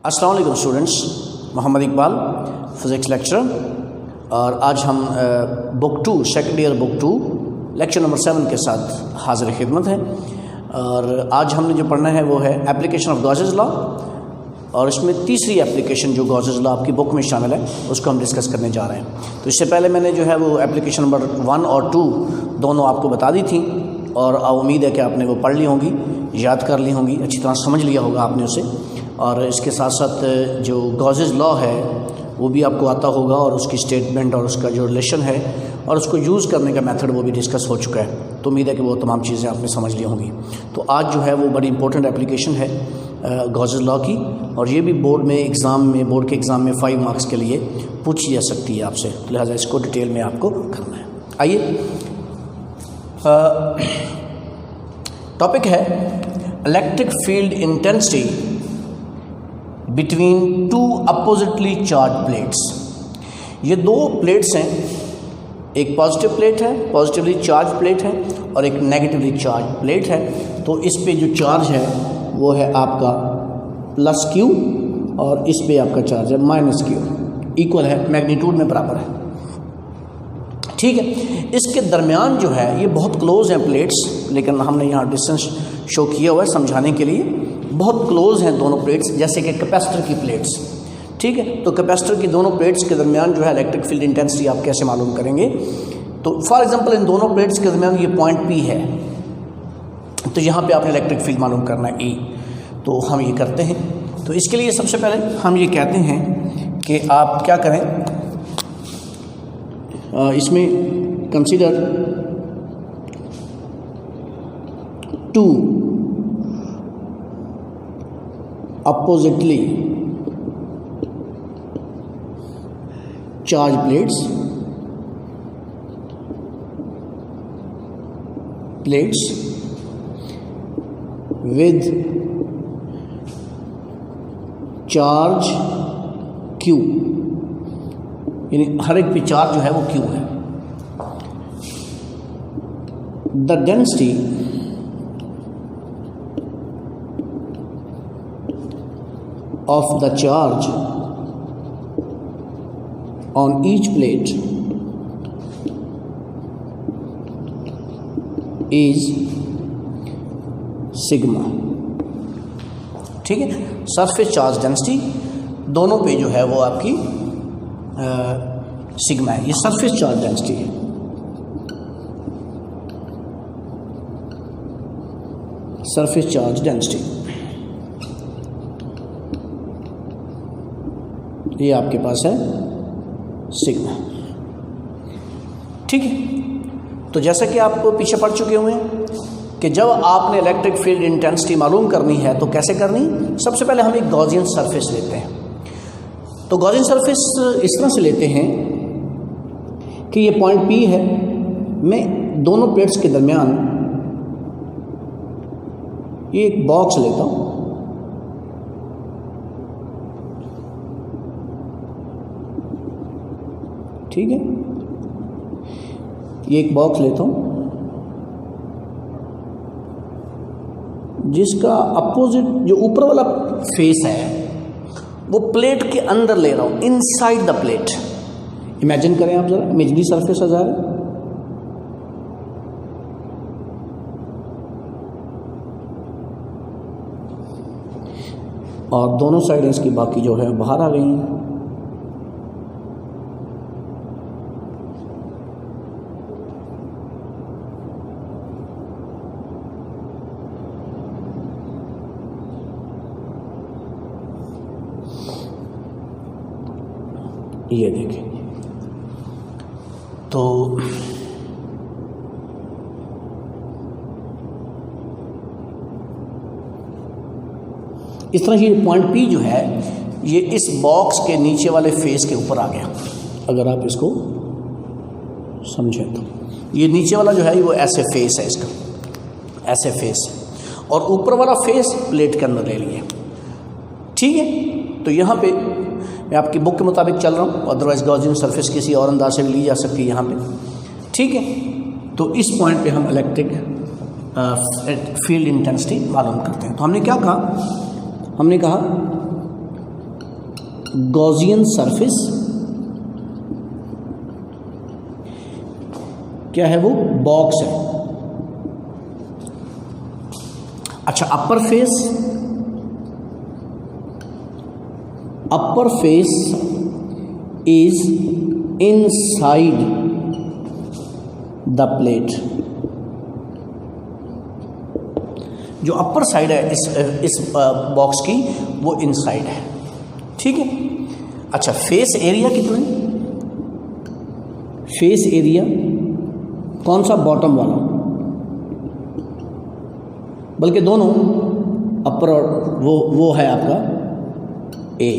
अस्सलाम वालेकुम students, Mohammad Iqbal physics lecturer. और आज हम book 2 second year book 2 lecture number 7 के साथ हाज़िर खिदमत है। और आज हमने जो पढ़ना है वो है एप्लीकेशन ऑफ गॉसेस लॉ, और इसमें तीसरी एप्लीकेशन जो गॉसेस लॉ आपकी बुक में शामिल है उसको हम डिस्कस करने जा रहे हैं। तो इससे पहले मैंने जो है वो एप्लीकेशन नंबर 1 और 2 दोनों आपको बता दी थी, और उम्मीद है कि आपने वो पढ़ ली होंगी, याद कर ली होंगी, अच्छी तरह समझ लिया होगा आपने उसे। और इसके साथ साथ जो गॉसेस लॉ है वो भी आपको आता होगा, और उसकी स्टेटमेंट और उसका जो रिलेशन है और उसको यूज़ करने का मेथड वो भी डिस्कस हो चुका है। तो उम्मीद है कि वो तमाम चीज़ें आपने समझ ली होंगी। तो आज जो है वो बड़ी इंपॉर्टेंट एप्लीकेशन है गॉसेस लॉ की, और ये भी बोर्ड में एग्ज़ाम में, बोर्ड के एग्ज़ाम में 5 मार्क्स के लिए पूछी जा सकती है आपसे, तो लिहाजा इसको डिटेल में आपको करना है। आइए, टॉपिक है electric field intensity between 2 oppositely charge plates. ये 2 प्लेट्स हैं, एक पॉजिटिव प्लेट है, पॉजिटिवली चार्ज प्लेट है, और एक नेगेटिवली चार्ज प्लेट है। तो इस पे जो चार्ज है वो है आपका +Q, और इस पे आपका चार्ज है -Q, इक्वल है, मैग्नीट्यूड में बराबर है। ठीक है, इसके दरमियान जो है ये बहुत क्लोज हैं प्लेट्स, लेकिन हमने यहाँ डिस्टेंस शो किया हुआ है समझाने के लिए। बहुत क्लोज हैं दोनों प्लेट्स, जैसे कि कैपेसिटर की प्लेट्स। ठीक है, तो कैपेसिटर की दोनों प्लेट्स के दरमियान जो है इलेक्ट्रिक फील्ड इंटेंसिटी आप कैसे मालूम करेंगे। तो फॉर एग्जांपल इन दोनों प्लेट्स के दरमियान ये पॉइंट P है, तो यहाँ पे आपने इलेक्ट्रिक फील्ड मालूम करना है E। तो हम ये करते हैं, तो इसके लिए सबसे पहले हम ये कहते हैं कि आप क्या करें, इसमें consider 2 oppositely charged plates with charge Q, यानी हर एक पे चार्ज जो है वो Q है। The density of the charge on each plate is sigma. ठीक है, सरफेस चार्ज डेंसिटी दोनों पे जो है वो आपकी सिग्मा है। ये सरफेस चार्ज डेंसिटी है। सरफेस चार्ज डेंसिटी ये आपके पास है सिग्मा। ठीक है, तो जैसा कि आप पीछे पढ़ चुके हुए हैं कि जब आपने इलेक्ट्रिक फील्ड इंटेंसिटी मालूम करनी है तो कैसे करनी, सबसे पहले हम एक गॉसियन सरफेस लेते हैं। तो गॉसियन सरफेस इस तरह से लेते हैं कि ये पॉइंट P है, मैं दोनों प्लेट्स के दरमियान ये एक बॉक्स लेता हूँ। ठीक है, ये एक बॉक्स लेता हूँ जिसका अपोजिट जो ऊपर वाला फेस है वो प्लेट के अंदर ले रहा हूँ, इनसाइड द प्लेट। इमेजिन करें आप जरा, इमेजिनरी सरफेस आ रहा है, और दोनों साइड इसकी बाकी जो है बाहर आ गई हैं। ये देखें, तो इस तरह ये पॉइंट P जो है ये इस बॉक्स के नीचे वाले फेस के ऊपर आ गया। अगर आप इसको समझें तो ये नीचे वाला जो है वो ऐसे फेस है, इसका ऐसे फेस है, और ऊपर वाला फेस प्लेट के अंदर ले लिए। ठीक है, तो यहाँ पे मैं आपकी बुक के मुताबिक चल रहा हूँ, अदरवाइज गॉसियन सरफेस किसी और अंदाज से भी ली जा सकती है यहाँ पे। ठीक है, तो इस पॉइंट पे हम इलेक्ट्रिक फील्ड इंटेंसिटी मालूम करते हैं। तो हमने क्या कहा, हमने कहा गॉसियन सरफेस क्या है, वो बॉक्स है। अच्छा, अपर face is inside the plate. जो अपर साइड है इस बॉक्स की वो इनसाइड है, ठीक है। अच्छा, फेस एरिया कितना है? फेस एरिया कौन सा, बॉटम वाला, बल्कि दोनों, अपर और वो है आपका ए,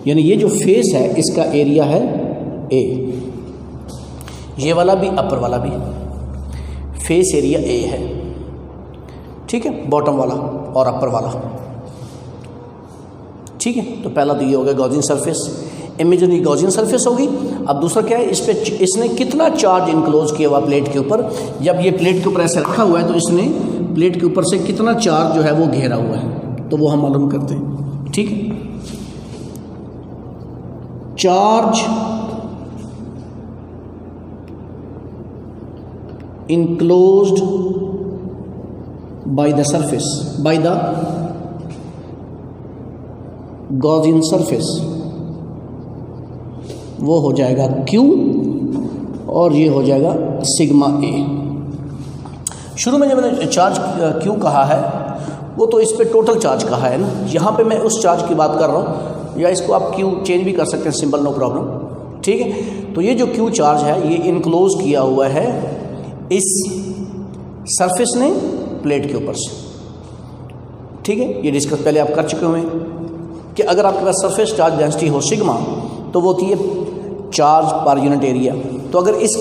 यानी ये जो फेस है इसका एरिया है ए, ये वाला भी अपर वाला भी, फेस एरिया ए है, ठीक है, बॉटम वाला और अपर वाला, ठीक है। तो पहला तो ये हो गया Gaussian surface, imaginary Gaussian surface होगी। अब दूसरा क्या है, इस पे इसने कितना चार्ज इनक्लोज किया हुआ प्लेट के ऊपर। जब ये प्लेट के ऊपर ऐसे रखा हुआ है तो इसने प्लेट के ऊपर से कितना चार्ज जो है वो घेरा हुआ है, तो वो हम मालूम करते हैं, ठीक है। Charge enclosed by the surface, by the Gaussian surface, वो हो जाएगा Q और ये हो जाएगा सिग्मा A। शुरू में जब मैंने चार्ज Q कहा है वो तो इस पे टोटल चार्ज कहा है ना, यहाँ पे मैं उस चार्ज की बात कर रहा हूँ, या इसको आप Q चेंज भी कर सकते हैं, सिंबल, नो प्रॉब्लम, ठीक है। तो ये जो Q चार्ज है ये इनक्लोज किया हुआ है इस सरफेस ने प्लेट के ऊपर से, ठीक है। ये डिस्कस पहले आप कर चुके हुए हैं कि अगर आपके पास सरफेस चार्ज डेंसिटी हो सिग्मा तो वो होती है चार्ज पर यूनिट एरिया। तो अगर इस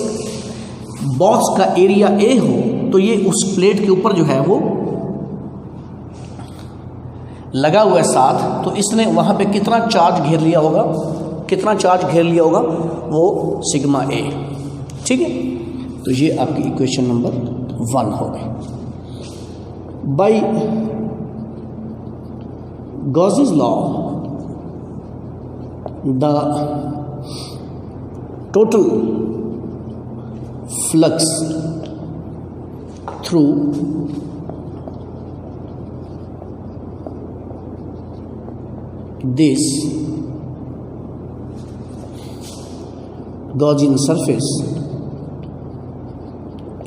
बॉक्स का एरिया ए हो तो ये उस प्लेट के ऊपर जो है वो लगा हुआ है साथ, तो इसने वहाँ पे कितना चार्ज घेर लिया होगा, वो सिग्मा ए, ठीक है। तो ये आपकी इक्वेशन नंबर 1 हो गई। By Gauss's law the total flux through this Gaussian surface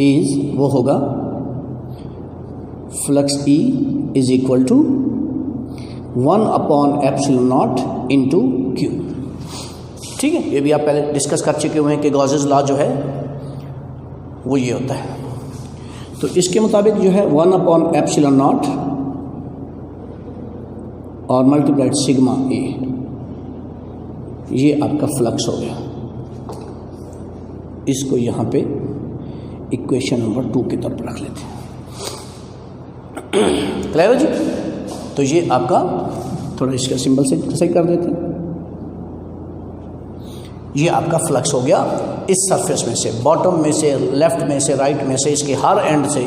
is, वो होगा flux E is equal to 1 upon epsilon naught into Q, ठीक है। ये भी आप पहले डिस्कस कर चुके हुए हैं कि गॉसेस लॉ जो है वो ये होता है। तो इसके मुताबिक जो है 1 अपॉन एप्सिलॉन नॉट और मल्टीप्लाइड सिग्मा ए, ये आपका फ्लक्स हो गया। इसको यहाँ पे इक्वेशन नंबर 2 की तरफ रख लेते हैं, क्लियर जी। तो ये आपका थोड़ा इसका सिंबल से सही कर देते हैं। ये आपका फ्लक्स हो गया इस सरफेस में से, बॉटम में से, लेफ्ट में से, राइट में से, इसके हर एंड से,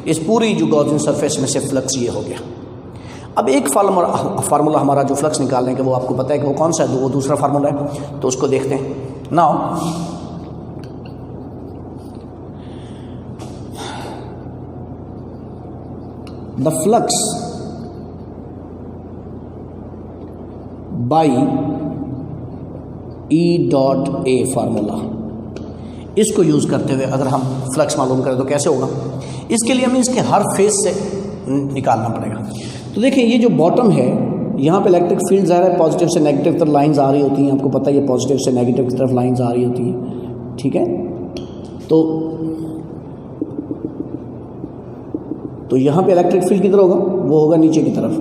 इस पूरी जो गॉसियन सरफेस में से फ्लक्स ये हो गया। अब एक फार्मूला हमारा जो फ्लक्स निकालने का वो आपको पता है कि वो कौन सा है, वो दूसरा फार्मूला है, तो उसको देखते हैं। Now the flux by E dot A formula, इसको यूज़ करते हुए अगर हम फ्लक्स मालूम करें तो कैसे होगा, इसके लिए हमें इसके हर फेस से निकालना पड़ेगा। तो देखिए ये जो बॉटम है यहाँ पे इलेक्ट्रिक फील्ड ज़ाहिर है पॉजिटिव से नेगेटिव तरफ लाइंस आ रही होती हैं, आपको पता है ये पॉजिटिव से नेगेटिव की तरफ लाइंस आ रही होती हैं, ठीक है। तो यहाँ पे इलेक्ट्रिक फील्ड किधर होगा, वो होगा नीचे की तरफ,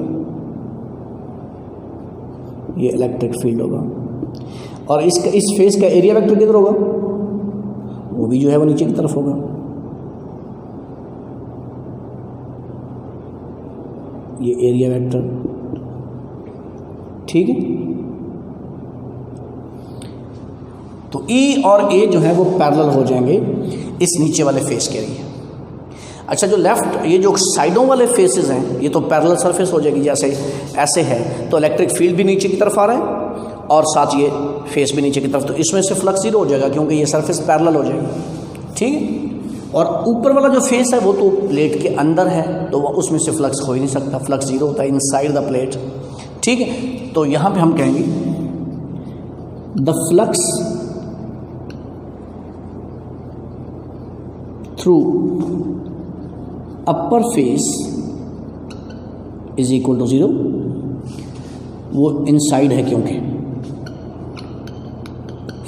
ये इलेक्ट्रिक फील्ड होगा। और इस फेस का एरिया वेक्टर किधर होगा, वो भी जो है वो नीचे की तरफ होगा, ये एरिया वेक्टर, ठीक है। तो E और A जो है वो पैरेलल हो जाएंगे इस नीचे वाले फेस के लिए। अच्छा, जो लेफ़्ट ये जो साइडों वाले फेसेस हैं, ये तो पैरेलल सरफेस हो जाएगी, जैसे ऐसे है तो इलेक्ट्रिक फील्ड भी नीचे की तरफ आ रहा है और साथ ये फेस भी नीचे की तरफ, तो इसमें से फ्लक्स जीरो हो जाएगा क्योंकि ये सरफेस पैरेलल हो जाएगी। ठीक है, और ऊपर वाला जो फेस है वो तो प्लेट के अंदर है, तो उसमें से फ्लक्स हो ही नहीं सकता, फ्लक्स जीरो होता है इनसाइड द प्लेट। ठीक है, तो यहाँ पे हम कहेंगे the flux through upper face is equal to zero, वो इनसाइड है क्योंकि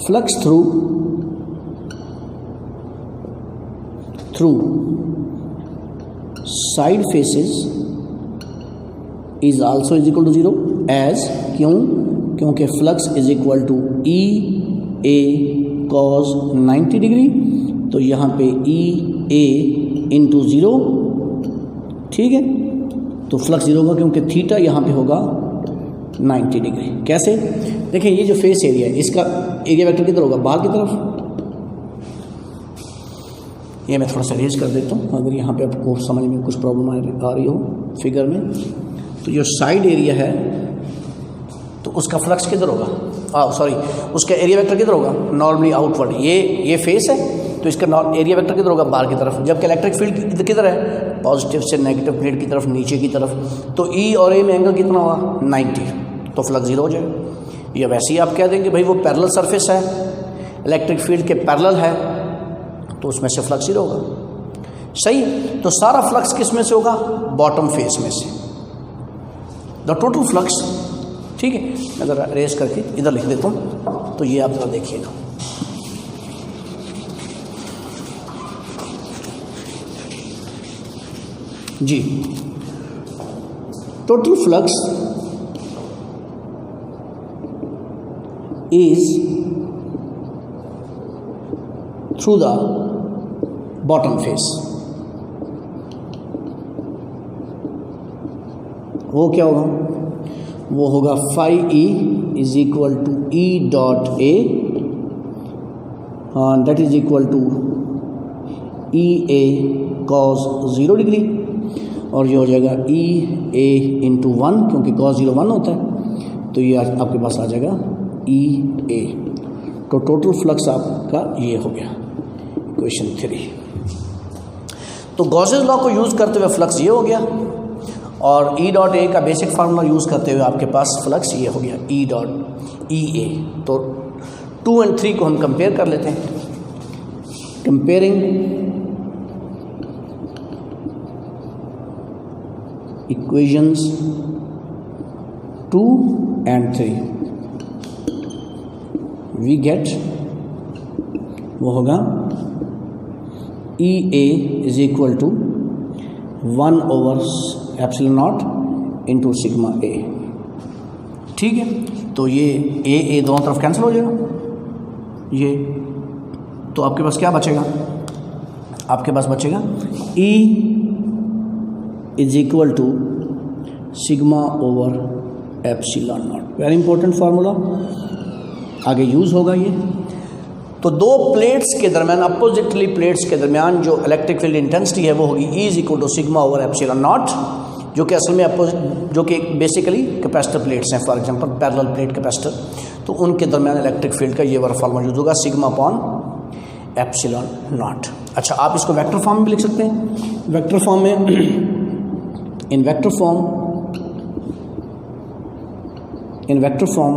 flux through side faces is also is equal to zero as, क्योंकि flux is equal to E A cos 90 degree, तो यहाँ पे ई ए इंटू ज़ीरो। ठीक है, तो फ्लक्स जीरो होगा क्योंकि थीटा यहाँ पे होगा 90 डिग्री। कैसे? देखिए, ये जो फेस एरिया है इसका एरिया वेक्टर किधर होगा? बाहर की तरफ। ये मैं थोड़ा सा रेज कर देता हूँ, अगर यहाँ पे आपको समझ में कुछ प्रॉब्लम आ रही हो फिगर में। तो जो साइड एरिया है तो उसका फ्लक्स किधर होगा? सॉरी, उसका एरिया वेक्टर किधर होगा? Normally outward. ये फेस है तो इसका एरिया वेक्टर किधर होगा? बाहर की तरफ। जबकि इलेक्ट्रिक फील्ड किधर है? पॉजिटिव से नेगेटिव प्लेट की तरफ, नीचे की तरफ। तो ई और ए में एंगल कितना हुआ? 90, तो फ्लक्स जीरो हो जाएगा। या वैसे ही आप कह देंगे भाई वो पैरेलल सरफेस है, इलेक्ट्रिक फील्ड के पैरेलल है, तो उसमें से फ्लक्स जीरो होगा। सही, तो सारा फ्लक्स किस में से होगा? बॉटम फेस में से, द टोटल फ्लक्स। ठीक है, मैं ज़रा रेस करके इधर लिख देता हूँ, तो ये आप ज़रा देखिएगा। जी, total flux is through the bottom face. वो क्या होगा? वो होगा phi E is equal to E dot A, that is equal to E A cos 0 degree, और ये हो जाएगा ई ए इंटू 1, क्योंकि कॉस 0 1 होता है, तो ये आपके पास आ जाएगा ई ए। तो टोटल फ्लक्स आपका ये हो गया, इक्वेशन 3। तो गॉसेस लॉ को यूज़ करते हुए फ्लक्स ये हो गया, और ई डॉट ए का बेसिक फार्मूला यूज़ करते हुए आपके पास फ्लक्स ये हो गया, ई डॉट ई ए। तो 2 और 3 को हम कंपेयर कर लेते हैं। Comparing equations 2 and 3 we get, वो होगा E A is equal to 1/ε0 into sigma A. ठीक है, तो ये ए दोनों तरफ कैंसिल हो जाएगा, ये तो आपके पास क्या बचेगा? आपके पास बचेगा E is equal to sigma over epsilon naught. Very important formula, आगे यूज़ होगा ये। तो दो प्लेट्स के दरमियान, अपोजिटली प्लेट्स के दरमियान जो इलेक्ट्रिक फील्ड इंटेंसिटी है वो होगी E is equal to sigma over epsilon naught, जो कि असल में अपोजिट, जो कि बेसिकली कैपेसिटर प्लेट्स हैं, for example parallel plate capacitor, तो उनके दरमियान इलेक्ट्रिक फील्ड का ये वाला फार्मूला यूज होगा, सिग्मा अपॉन एप्सिलॉन नॉट। अच्छा, आप इसको वेक्टर फॉर्म में भी लिख सकते हैं। वेक्टर फॉर्म में in vector form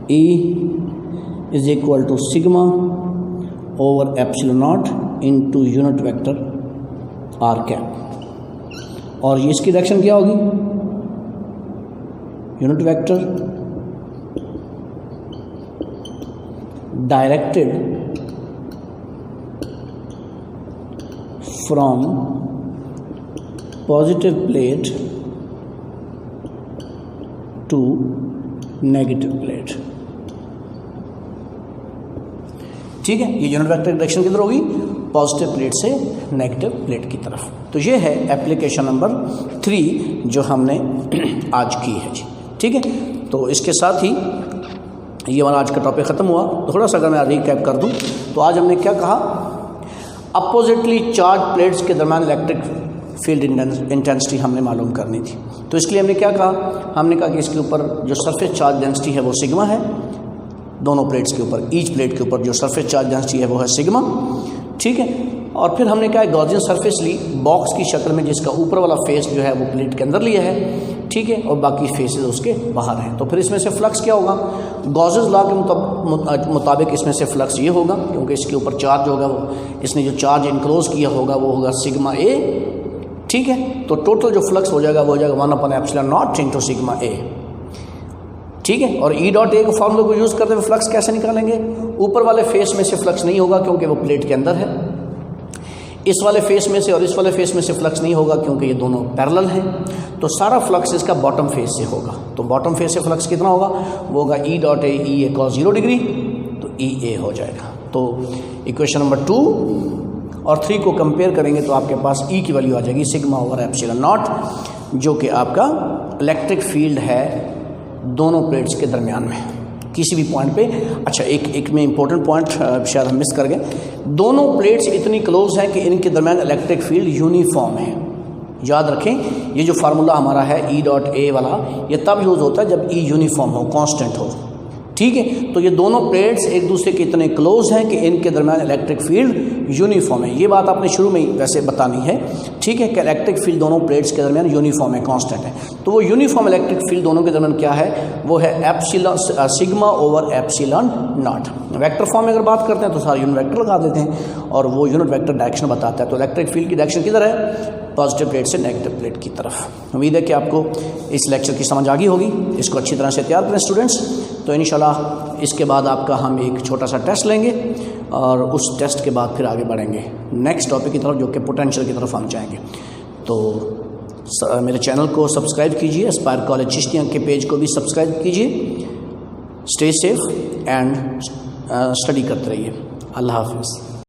E is equal to sigma over epsilon naught into unit vector r cap, और ये इसकी डायरेक्शन क्या होगी? Unit vector directed from positive plate to negative plate. ठीक है, ये यूनिट वेक्टर डायरेक्शन किधर होगी? पॉजिटिव प्लेट से नेगेटिव प्लेट की तरफ। तो ये है एप्लीकेशन नंबर 3 जो हमने आज की है जी। ठीक है, तो इसके साथ ही ये हमारा आज का टॉपिक ख़त्म हुआ। थोड़ा सा अगर मैं रिकैप कर दूं तो आज हमने क्या कहा? अपोजिटली चार्ज प्लेट्स के दरमियान इलेक्ट्रिक फील्ड इंटेंसिटी हमने मालूम करनी थी। तो इसके लिए हमने क्या कहा, हमने कहा कि इसके ऊपर जो सरफेस चार्ज डेंसिटी है वो सिग्मा है, दोनों प्लेट्स के ऊपर, ईच प्लेट के ऊपर जो सरफेस चार्ज डेंसिटी है वो है सिग्मा, ठीक है। और फिर हमने क्या गॉसियन सरफेस ली बॉक्स की शक्ल में, जिसका ऊपर वाला फेस जो है वो प्लेट के अंदर लिया है, ठीक है, और बाकी फेसेस उसके बाहर हैं। तो फिर इसमें से फ्लक्स क्या होगा, गॉसेस लॉ के मुताबिक इसमें से फ्लक्स ये होगा, क्योंकि इसके ऊपर चार्ज होगा, वो इसने जो चार्ज इनक्लोज किया होगा वो होगा सिग्मा ए, ठीक है। तो टोटल जो फ्लक्स हो जाएगा वो हो जाएगा 1/ε0 इंटू सिग्मा ए, ठीक है। और ई डॉट ए के फॉर्मूले को यूज़ करते हुए फ्लक्स कैसे निकालेंगे, ऊपर वाले फेस में से फ्लक्स नहीं होगा क्योंकि वो प्लेट के अंदर है, इस वाले फेस में से और इस वाले फेस में से फ्लक्स नहीं होगा क्योंकि ये दोनों पैरेलल हैं। तो सारा फ्लक्स इसका बॉटम फेस से होगा। तो बॉटम फेस से फ्लक्स कितना होगा, वो होगा ई डॉट ए, ई ए cos 0 डिग्री, तो ई ए हो जाएगा। तो इक्वेशन नंबर 2 और 3 को कंपेयर करेंगे तो आपके पास ई की वैल्यू आ जाएगी सिग्मा ओवर एप्सिलॉन नॉट, जो कि आपका इलेक्ट्रिक फील्ड है दोनों प्लेट्स के दरमियान में किसी भी पॉइंट पे। अच्छा, एक में इंपॉर्टेंट पॉइंट शायद हम मिस कर गए, दोनों प्लेट्स इतनी क्लोज हैं कि इनके दरमियान इलेक्ट्रिक फील्ड यूनिफॉर्म है। याद रखें, ये जो फार्मूला हमारा है ई डॉट ए वाला, ये तब यूज़ होता है जब ई यूनिफॉर्म हो, कांस्टेंट हो, ठीक है। तो ये दोनों प्लेट्स एक दूसरे के इतने क्लोज हैं कि इनके दरमियान इलेक्ट्रिक फील्ड यूनिफॉर्म है। ये बात आपने शुरू में ही वैसे बतानी है, ठीक है, कि इलेक्ट्रिक फील्ड दोनों प्लेट्स के दरमियान यूनिफॉर्म है, कांस्टेंट है। तो वो यूनिफॉर्म इलेक्ट्रिक फील्ड दोनों के दरमियान क्या है, वो है epsilon sigma over epsilon not. Vector form में अगर बात करते हैं तो सारा यूनिट वेक्टर लगा देते हैं और वो यूनिट वेक्टर डायरेक्शन बताता है। तो इलेक्ट्रिक फील्ड की डायरेक्शन किधर है, पॉजिटिव प्लेट से नेगेटिव प्लेट की तरफ। उम्मीद है कि आपको इस लेक्चर की समझ आ गई होगी। इसको अच्छी तरह से तैयार करें स्टूडेंट्स। तो इंशाल्लाह इसके बाद आपका हम एक छोटा सा टेस्ट लेंगे और उस टेस्ट के बाद फिर आगे बढ़ेंगे नेक्स्ट टॉपिक की तरफ, जो कि पोटेंशियल की तरफ हम जाएंगे। तो मेरे चैनल को सब्सक्राइब कीजिए, एस्पायर कॉलेज चिश्तिया के पेज को भी सब्सक्राइब कीजिए। स्टे सेफ एंड स्टडी करते रहिए। अल्लाह हाफिज़।